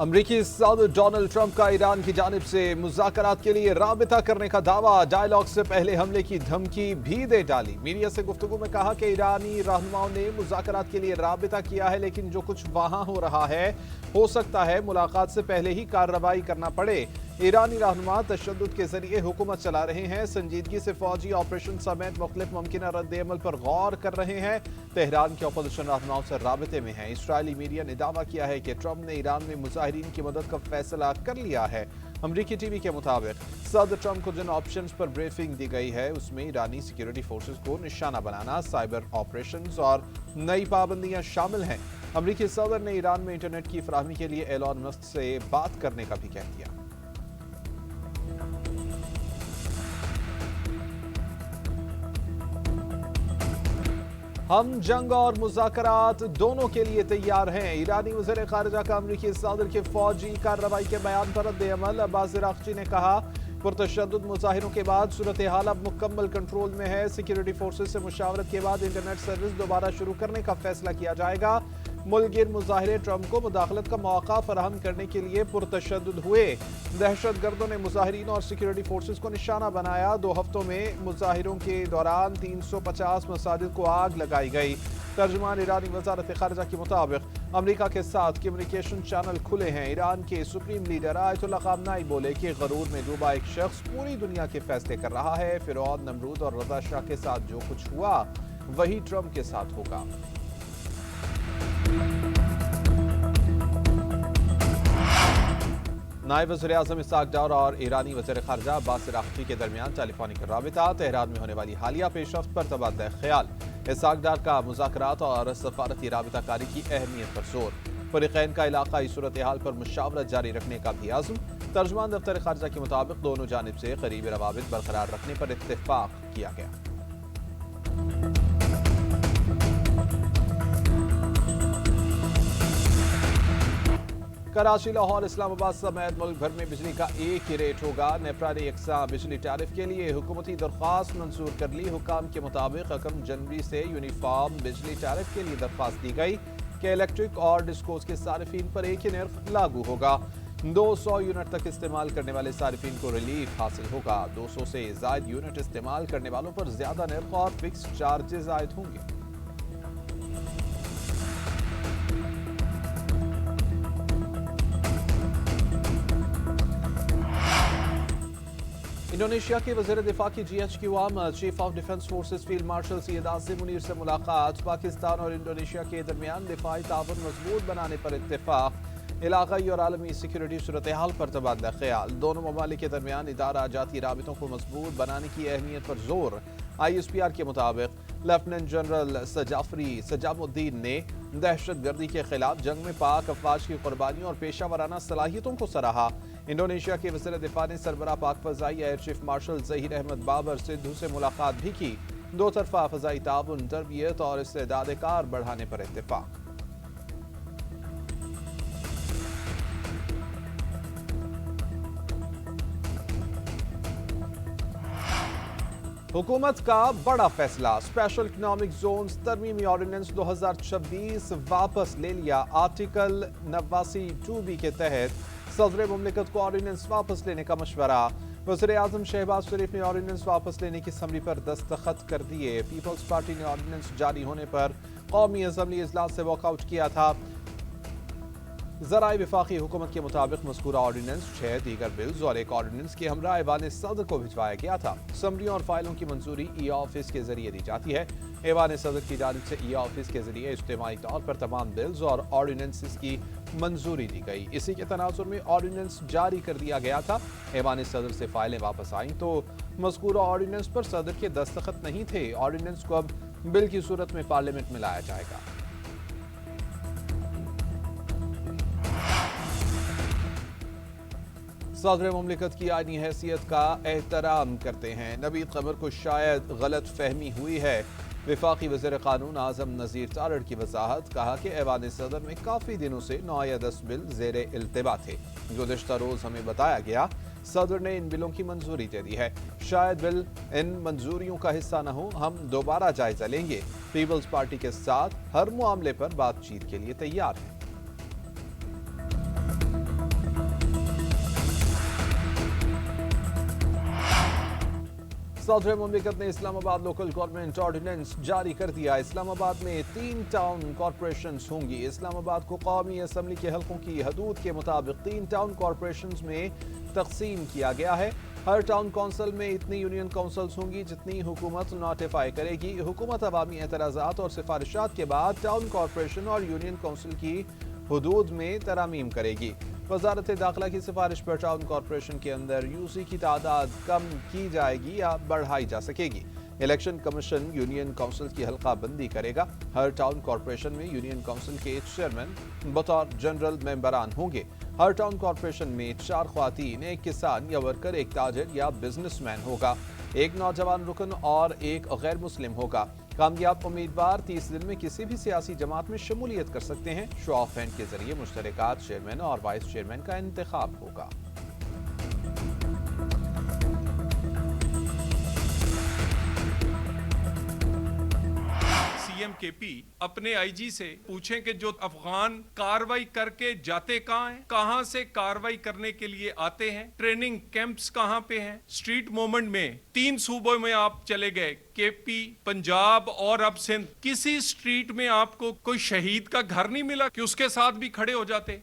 امریکی صدر Donald Trump کا ایران کی جانب سے مذاکرات کے لیے رابطہ کرنے کا دعویٰ، ڈائیلاگ سے پہلے حملے کی دھمکی بھی دے ڈالی۔ میڈیا سے گفتگو میں کہا کہ ایرانی رہنماؤں نے مذاکرات کے لیے رابطہ کیا ہے، لیکن جو کچھ وہاں ہو رہا ہے ہو سکتا ہے ملاقات سے پہلے ہی کارروائی کرنا پڑے۔ ایرانی رہنما تشدد کے ذریعے حکومت چلا رہے ہیں، سنجیدگی سے فوجی آپریشن سمیت مختلف ممکنہ رد عمل پر غور کر رہے ہیں، تہران کے اپوزیشن رہنماؤں سے رابطے میں ہیں۔ اسرائیلی میڈیا نے دعویٰ کیا ہے کہ ٹرمپ نے ایران میں مظاہرین کی مدد کا فیصلہ کر لیا ہے۔ امریکی ٹی وی کے مطابق صدر ٹرمپ کو جن آپشنز پر بریفنگ دی گئی ہے اس میں ایرانی سیکیورٹی فورسز کو نشانہ بنانا، سائبر آپریشنز اور نئی پابندیاں شامل ہیں۔ امریکی صدر نے ایران میں انٹرنیٹ کی فراہمی کے لیے ایلون مسک سے بات کرنے کا بھی کہہ دیا۔ ہم جنگ اور مذاکرات دونوں کے لیے تیار ہیں۔ ایرانی وزیر خارجہ کا امریکی صدر کے فوجی کارروائی کے بیان پر رد عمل، عباس عراقچی نے کہا پرتشدد مظاہروں کے بعد صورتحال اب مکمل کنٹرول میں ہے، سیکیورٹی فورسز سے مشاورت کے بعد انٹرنیٹ سروس دوبارہ شروع کرنے کا فیصلہ کیا جائے گا۔ ملک گیر مظاہرے ٹرمپ کو مداخلت کا موقع فراہم کرنے کے لیے پرتشدد ہوئے۔ دہشت گردوں نے مظاہرین اور سیکیورٹی فورسز کو نشانہ بنایا۔ 2 ہفتوں میں مظاہروں کے دوران 350 مساجد کو آگ لگائی گئی۔ ترجمان ایرانی وزارت خارجہ کے مطابق امریکہ کے ساتھ کمیونیکیشن چینل کھلے ہیں۔ ایران کے سپریم لیڈر آیت اللہ خامنائی بولے کہ غرور میں ڈوبا ایک شخص پوری دنیا کے فیصلے کر رہا ہے۔ فرعون، نمرود اور رضا شاہ کے ساتھ جو کچھ ہوا وہی ٹرمپ کے ساتھ ہوگا۔ نائب وزیر اعظم اسحاق ڈار اور ایرانی وزیر خارجہ عباس عراقچی کے درمیان ٹیلی فونک رابطہ، تہران میں ہونے والی حالیہ پیش رفت پر تبادلہ خیال۔ اسحاق ڈار کا مذاکرات اور سفارتی رابطہ کاری کی اہمیت پر زور، فریقین کا علاقائی صورتحال پر مشاورت جاری رکھنے کا بھی عزم۔ ترجمان دفتر خارجہ کے مطابق دونوں جانب سے قریبی روابط برقرار رکھنے پر اتفاق کیا گیا۔ کراچی، لاہور، اسلام آباد سمیت ملک بھر میں بجلی کا ایک ہی ریٹ ہوگا۔ نیپرا نے یکساں بجلی ٹیرف کے لیے حکومتی درخواست منظور کر لی۔ حکام کے مطابق 1 جنوری سے یونیفارم بجلی ٹیرف کے لیے درخواست دی گئی کہ الیکٹرک اور ڈسکوز کے صارفین پر ایک ہی نرخ لاگو ہوگا۔ 200 یونٹ تک استعمال کرنے والے صارفین کو ریلیف حاصل ہوگا۔ 200 سے زائد یونٹ استعمال کرنے والوں پر زیادہ نرخ اور فکس چارجز عائد ہوں گے۔ انڈونیشیا کے وزیر دفاع کی GHQM chief of defence forces field marshal Syed Asim Munir سے ملاقات۔ پاکستان اور انڈونیشیا کے درمیان دفاعی تعاون مضبوط بنانے پر اتفاق، علاقائی اور عالمی سیکیورٹی صورتحال پر تبادلہ خیال۔ دونوں ممالک کے درمیان ادارہ جاتی رابطوں کو مضبوط بنانے کی اہمیت پر زور۔ ISPR کے مطابق لیفٹیننٹ جنرل سجام الدین نے دہشت گردی کے خلاف جنگ میں پاک افواج کی قربانیوں اور پیشہ ورانہ صلاحیتوں کو سراہا۔ انڈونیشیا کے وزیر دفاع نے سربراہ پاک فضائی air chief marshal Zaheer Ahmed Babar Sidhu سے ملاقات بھی کی۔ 2 طرفہ فضائی تعاون، تربیت اور استعداد کار بڑھانے پر اتفاق۔ حکومت کا بڑا فیصلہ، اسپیشل اکنامک زونز ترمیمی آرڈیننس 2026 واپس لے لیا۔ آرٹیکل 89(2)B کے تحت صدر مملکت کو آرڈیننس واپس لینے کا مشورہ۔ وزیر اعظم شہباز شریف نے آرڈیننس واپس لینے کی سمری پر دستخط کر دیے۔ پیپلز پارٹی نے آرڈیننس جاری ہونے پر قومی اسمبلی اجلاس سے واک آؤٹ کیا تھا۔ ذرائع وفاقی حکومت کے مطابق مذکورہ آرڈیننس 6 دیگر بلز اور ایک آرڈیننس کے ہمراہ ایوان صدر کو بھجوایا گیا تھا۔ سمریوں اور فائلوں کی منظوری ای آفس کے ذریعے دی جاتی ہے۔ ایوان صدر کی جانب سے ای آفس کے ذریعے اجتماعی طور پر تمام بلز اور آرڈیننسز کی منظوری دی گئی۔ اسی کے تناظر میں آرڈیننس جاری کر دیا گیا تھا۔ ایوان صدر سے فائلیں واپس آئیں تو مذکورہ آرڈیننس پر صدر کے دستخط نہیں تھے۔ آرڈیننس کو اب بل کی صورت میں پارلیمنٹ میں لایا جائے گا۔ صدر مملکت کی آئینی حیثیت کا احترام کرتے ہیں۔ نوید قمر کو شاید غلط فہمی ہوئی ہے۔ وفاقی وزیر قانون اعظم نذیر تارڑ کی وضاحت، کہا کہ ایوان صدر میں کافی دنوں سے 9 یا 10 بل زیر التوا تھے۔ گزشتہ روز ہمیں بتایا گیا صدر نے ان بلوں کی منظوری دے دی ہے۔ شاید بل ان منظوریوں کا حصہ نہ ہو، ہم دوبارہ جائزہ لیں گے۔ پیپلز پارٹی کے ساتھ ہر معاملے پر بات چیت کے لیے تیار ہیں۔ सदर मुमलिकत ने इस्लामाबाद लोकल गवर्नमेंट ऑर्डिनेंस जारी कर दिया। इस्लामाबाद में 3 टाउन कॉरपोरेशंस होंगी। इस्लामाबाद को कौमी असम्बली के हलकों की हदूद के मुताबिक 3 टाउन कॉरपोरेशंस में तकसीम किया गया है। हर टाउन काउंसिल में इतनी यूनियन काउंसिल्स होंगी जितनी हुकूमत नोटिफाई करेगी। हुकूमत अवामी एतराज़ात और सिफारिशात के बाद टाउन कॉरपोरेशन और यूनियन काउंसिल की हदूद में तरामीम करेगी। वजारत दाखिला की सिफारिश पर टाउन कॉरपोरेशन के अंदर यूसी की तादाद कम की जाएगी या बढ़ाई जा सकेगी। इलेक्शन कमीशन यूनियन काउंसिल की हल्का बंदी करेगा। हर टाउन कॉरपोरेशन में यूनियन काउंसिल के चेयरमैन बतौर जनरल मेंबरान होंगे। हर टाउन कॉरपोरेशन में 4 ख्वातीन, 1 किसान या वर्कर, 1 ताजिर या बिजनेसमैन होगा, 1 नौजवान रुकन और 1 गैर मुस्लिम होगा। कामयाब उम्मीदवार 30 दिन में किसी भी सियासी जमात में शमूलियत कर सकते हैं। शो ऑफ हैंड के जरिए मुश्तरकात चेयरमैन और वाइस चेयरमैन का इंतखाब होगा। केपी अपने आईजी से पूछें कि जो अफगान कार्रवाई करके जाते कहाँ हैं, कहाँ से कार्रवाई करने के लिए आते हैं, ट्रेनिंग कैंप्स कहाँ पे हैं। स्ट्रीट मूवमेंट में 3 सूबों में आप चले गए, केपी, पंजाब और अब सिंध, किसी स्ट्रीट में आपको कोई शहीद का घर नहीं मिला कि उसके साथ भी खड़े हो जाते।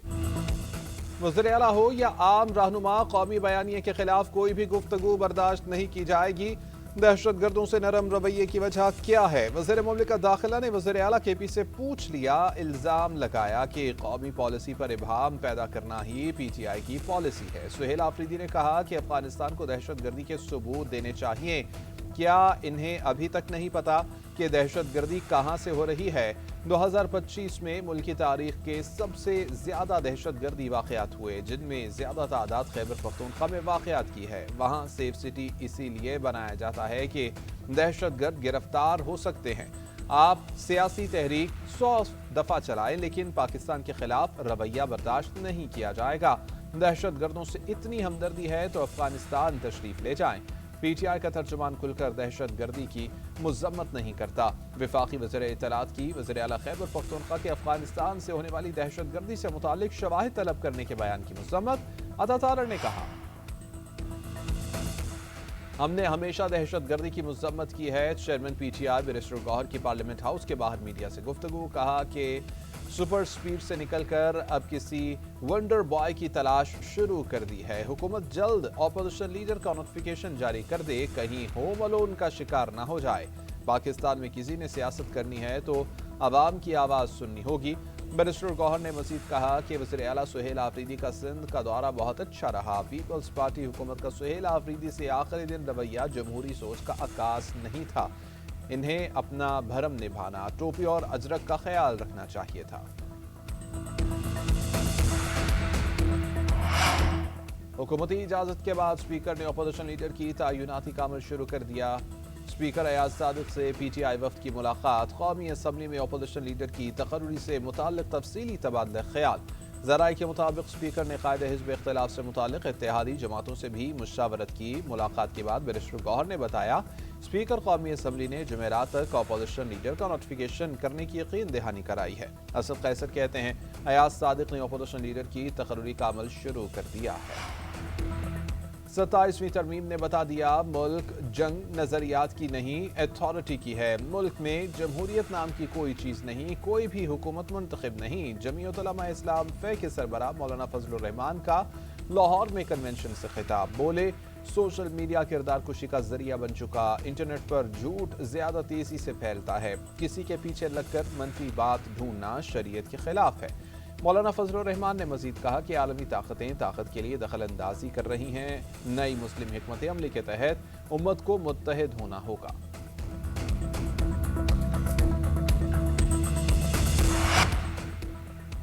वज़ीर आला हो या आम रहनुमा, कौमी बयानिए के खिलाफ कोई भी गुफ्तगू बर्दाश्त नहीं की जाएगी। दहशत गर्दों से नरम रवैये की वजह क्या है? वज़ीर मुमलिकत दाखिला ने वज़ीर आला केपी से पूछ लिया। इल्ज़ाम लगाया कि कौमी पॉलिसी पर इबहम पैदा करना ही पीटीआई की पॉलिसी है। सुहेल आफरीदी ने कहा कि अफगानिस्तान को दहशत गर्दी के सबूत देने चाहिए। क्या इन्हें अभी तक नहीं पता कि दहशत गर्दी कहाँ से हो रही है? 2025 में मुल्क की तारीख के सबसे ज्यादा दहशत गर्दी वाक़यात हुए, जिनमें ज्यादा तादाद खैबर पख्तूनख्वा में वाक़यात की है। वहाँ सेफ सिटी इसीलिए बनाया जाता है कि दहशत गर्द गिरफ्तार हो सकते हैं। आप सियासी तहरीक 100 दफ़ा चलाएं, लेकिन पाकिस्तान के खिलाफ रवैया बर्दाश्त नहीं किया जाएगा। दहशत गर्दों से इतनी हमदर्दी है तो अफगानिस्तान तशरीफ ले जाएं। पीटीआई का तर्जुमान खुलकर दहशत गर्दी की मजम्मत नहीं करता। वफाकी वज़ीर इत्तलात की वज़ीर आला खैबर पख्तूनख्वा के अफगानिस्तान से होने वाली दहशत गर्दी से मुतालिक शवाहिद तलब करने के बयान की मजम्मत। अता तारड़ ने कहा, हमने हमेशा दहशत गर्दी की मजम्मत की है। चेयरमैन पीटीआई बैरिस्टर गौहर की पार्लियामेंट हाउस के बाहर मीडिया से गुफ्तगू। कहा कि सुपर स्पीड से निकलकर अब किसी वंडर बॉय की तलाश शुरू कर दी है। हुकूमत जल्द ऑपोजिशन लीडर का नोटिफिकेशन जारी कर दे, कहीं होम अलोन का शिकार न हो जाए। पाकिस्तान में किसी ने सियासत करनी है तो आवाम की आवाज़ सुननी होगी। बैरिस्टर गौहर ने मजीद कहा कि वज़ीर आला सुहेल आफरीदी का सिंध का दौरा बहुत अच्छा रहा। पीपल्स पार्टी हुकूमत का सुहेल आफरीदी से आखिरी दिन रवैया जमहूरी सोच का अक्कास नहीं था। इन्हें अपना भरम निभाना, टोपी और अजरक का ख्याल रखना चाहिए था। हुकूमती इजाजत के बाद स्पीकर ने अपोजिशन लीडर की तयनाती का अमल शुरू कर दिया। स्पीकर अयाज सादिक से पीटीआई वफ्द की मुलाकात। कौमी असम्बली में अपोजिशन लीडर की तकर्री से मुताल्लिक तफसीली तबादला ख्याल। ज़राए के मुताबिक स्पीकर ने कायदे हिज़्ब इख्तिलाफ से मुताल्लिक इत्तेहादी जमातों से भी मुशावरत की। मुलाकात के बाद बैरिस्टर गौहर ने बताया, स्पीकर कौमी असम्बली ने जुमेरात तक अपोजिशन लीडर का नोटिफिकेशन करने की यकीन दहानी कराई है। असद कैसर कहते हैं, अयाज सादिक ने अपोजिशन लीडर की तकर्री का अमल शुरू कर दिया है। 27वीं तरमीम ने बता दिया, मुल्क जंग नजरियात की नहीं, अथॉरिटी की है। मुल्क में जमहूरियत नाम की कोई चीज़ नहीं, कोई भी हुकूमत मुंतखब नहीं। जमीयत उलमा इस्लाम फे के सरबराह मौलाना फजलुर रहमान का लाहौर में कन्वेंशन से खिताब। बोले, सोशल मीडिया किरदार कुशी का जरिया बन चुका। इंटरनेट पर झूठ ज्यादा तेजी से फैलता है। किसी के पीछे लगकर मनफी बात ढूंढना शरीयत के खिलाफ है। मौलाना फजलुर रहमान ने मजीद कहा कि आलमी ताकतें ताकत के लिए दखल अंदाजी कर रही हैं। नई मुस्लिम हिकमत अमली के तहत उम्मत को मुत्तहिद होना होगा।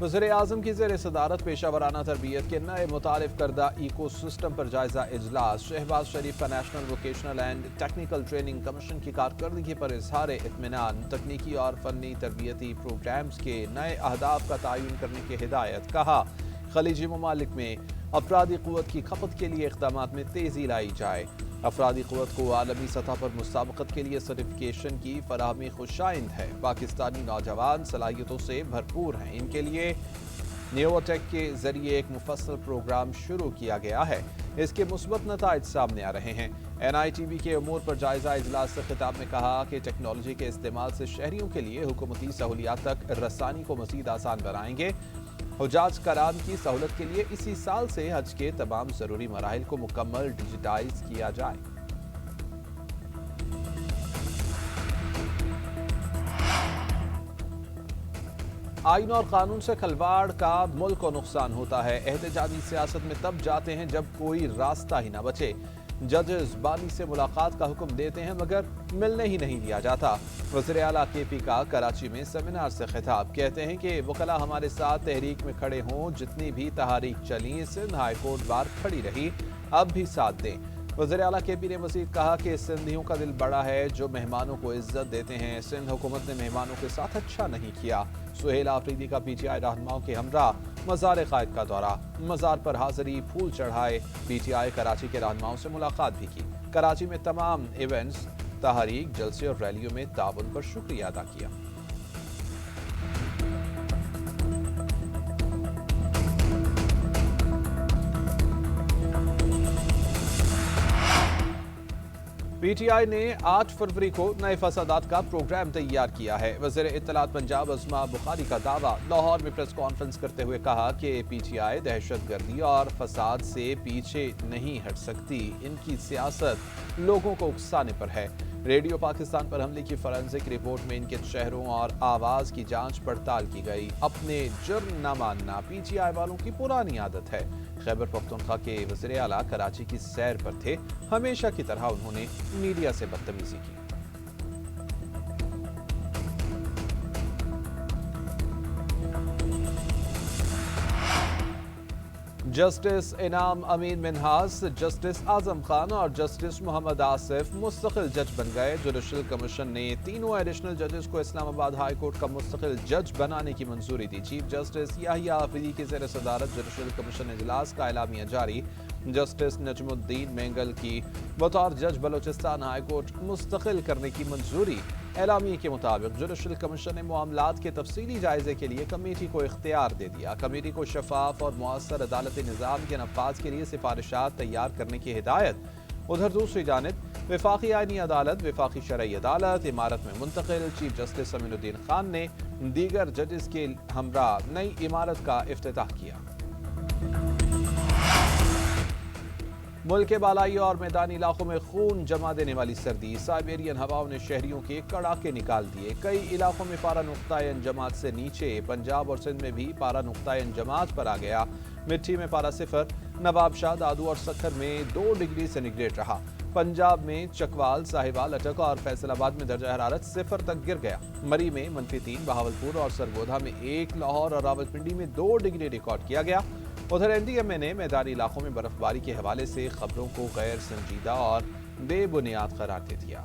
वज़ीर आज़म की ज़ेर सदारत पेशा वराना तरबियत के नए मुतारिफ करदा इको सिस्टम पर जायजा इजलास। शहबाज शरीफ का national vocational and technical training commission की कारकर्दगी पर इजहार इत्मीनान। तकनीकी और फनी तरबियती प्रोग्राम्स के नए अहदाफ का तयन करने की हिदायत। कहा, खलीजी ममालिक में अफरादी क़ुव्वत की खपत के लिए इक़दाम में तेज़ी लाई जाए। अफरादी क़ुव्वत को आलमी सतह पर मुसाबकत के लिए सर्टिफिकेशन की फराहमी खुशाइंद है। पाकिस्तानी नौजवान सलाहियतों से भरपूर हैं। इनके लिए न्यूटेक के जरिए एक मुफस्सल प्रोग्राम शुरू किया गया है। इसके मुस्बत नताइज सामने आ रहे हैं। NITV के उमूर पर जायजा इजलास से खिताब में कहा कि टेक्नोलॉजी के इस्तेमाल से शहरियों के लिए हुकूमती सहूलियात तक रसानी को मज़ीद आसान बनाएंगे। हुजाज करान की सहूलत के लिए इसी साल से हज के तमाम ज़रूरी मराहिल को मुकम्मल डिजिटाइज किया जाए। आइन और कानून से खलवाड़ का मुल्क को नुकसान होता है। एहतजाजी सियासत में तब जाते हैं जब कोई रास्ता ही ना बचे। जजेस बानी से मुलाकात का हुक्म देते हैं मगर मिलने ही नहीं दिया जाता। वज़ीर आला KP का कराची में सेमिनार से खिताब, कहते हैं कि वकला हमारे साथ तहरीक में खड़े हों, जितनी भी तहरीक चली सिंध हाई कोर्ट बार खड़ी रही, अब भी साथ दें। वज़ीर आला KP ने मज़ीद कहा कि सिंधियों का दिल बड़ा है जो मेहमानों को इज्जत देते हैं। सिंध हुकूमत ने मेहमानों के साथ अच्छा नहीं किया। सुहेल आफरीदी का PTI रहनुमाओं के हमरा मज़ार कायद का दौरा, मज़ार पर हाज़री, फूल चढ़ाए। PTI कराची के रहनुमाओं से मुलाकात भी की। कराची में तमाम इवेंट्स, तहरीक, जलसे और रैलियों में ताउन पर शुक्रिया अदा किया। PTI ने 8 फरवरी को नए फसादात का प्रोग्राम तैयार किया है। वज़ीर इत्तलात पंजाब अज़मा बुखारी का दावा, लाहौर में प्रेस कॉन्फ्रेंस करते हुए कहा कि PTI दहशतगर्दी और फसाद से पीछे नहीं हट सकती। इनकी सियासत लोगों को उकसाने पर है। रेडियो पाकिस्तान पर हमले की फॉरेंसिक रिपोर्ट में इनके चेहरों और आवाज़ की जांच पड़ताल की गई। अपने जुर्म न मानना PTI वालों की पुरानी आदत है। खैबर पख्तूनख्वा के वज़ीर आला कराची की सैर पर थे। हमेशा की तरह उन्होंने मीडिया से बदतमीजी की। जस्टिस इनाम अमीन मिन्हास, जस्टिस आजम खान और जस्टिस मोहम्मद आसिफ मुस्तकिल जज बन गए। जुडिशल कमीशन ने तीनों एडिशनल जजेस को इस्लामाबाद हाई कोर्ट का मुस्तकिल जज बनाने की मंजूरी दी। चीफ जस्टिस याहिया आफरीदी की ज़ेर सदारत जुडिशल कमीशन इजलास का एलामिया जारी। जस्टिस नजमुद्दीन मेंगल की बतौर जज बलोचिस्तान हाई कोर्ट मुस्तकिल करने की मंजूरी। एलामिये के मुताबिक जुडिशल कमीशन ने मामलात के तफसीली जायजे के लिए कमेटी को इख्तियार दे दिया। कमेटी को शफाफ और मुअस्सर अदालती निज़ाम के नफाज के लिए सिफारिशात तैयार करने की हिदायत। उधर दूसरी जानिब वफाकी आइनी अदालत, वफाकी शरई अदालत इमारत में मुंतकिल। चीफ जस्टिस अमीनुद्दीन खान ने दीगर जजेस के हमरा नई इमारत का इफ्तिताह किया। मुल्क के बालाई और मैदानी इलाकों में खून जमा देने वाली सर्दी, साइबेरियन हवाओं ने शहरियों के कड़ाके निकाल दिए। कई इलाकों में पारा नुक्ताए अंजमात से नीचे। पंजाब और सिंध में भी पारा नुक्ताए अंजमात पर आ गया। मिट्टी में पारा सिफर। नवाबशाह, दादू और सखर में 2 डिग्री सेंटीग्रेड रहा। पंजाब में चकवाल, साहिवाल, अटक और फैसलाबाद में दर्जा हरारत सिफर तक गिर गया। मरी में -3, बहावलपुर और सरगोधा में 1, लाहौर और रावलपिंडी में 2 डिग्री रिकॉर्ड किया गया। उधर NDMA ने मैदानी इलाकों में बर्फबारी के हवाले से खबरों को गैर संजीदा और बेबुनियाद करार दे दिया।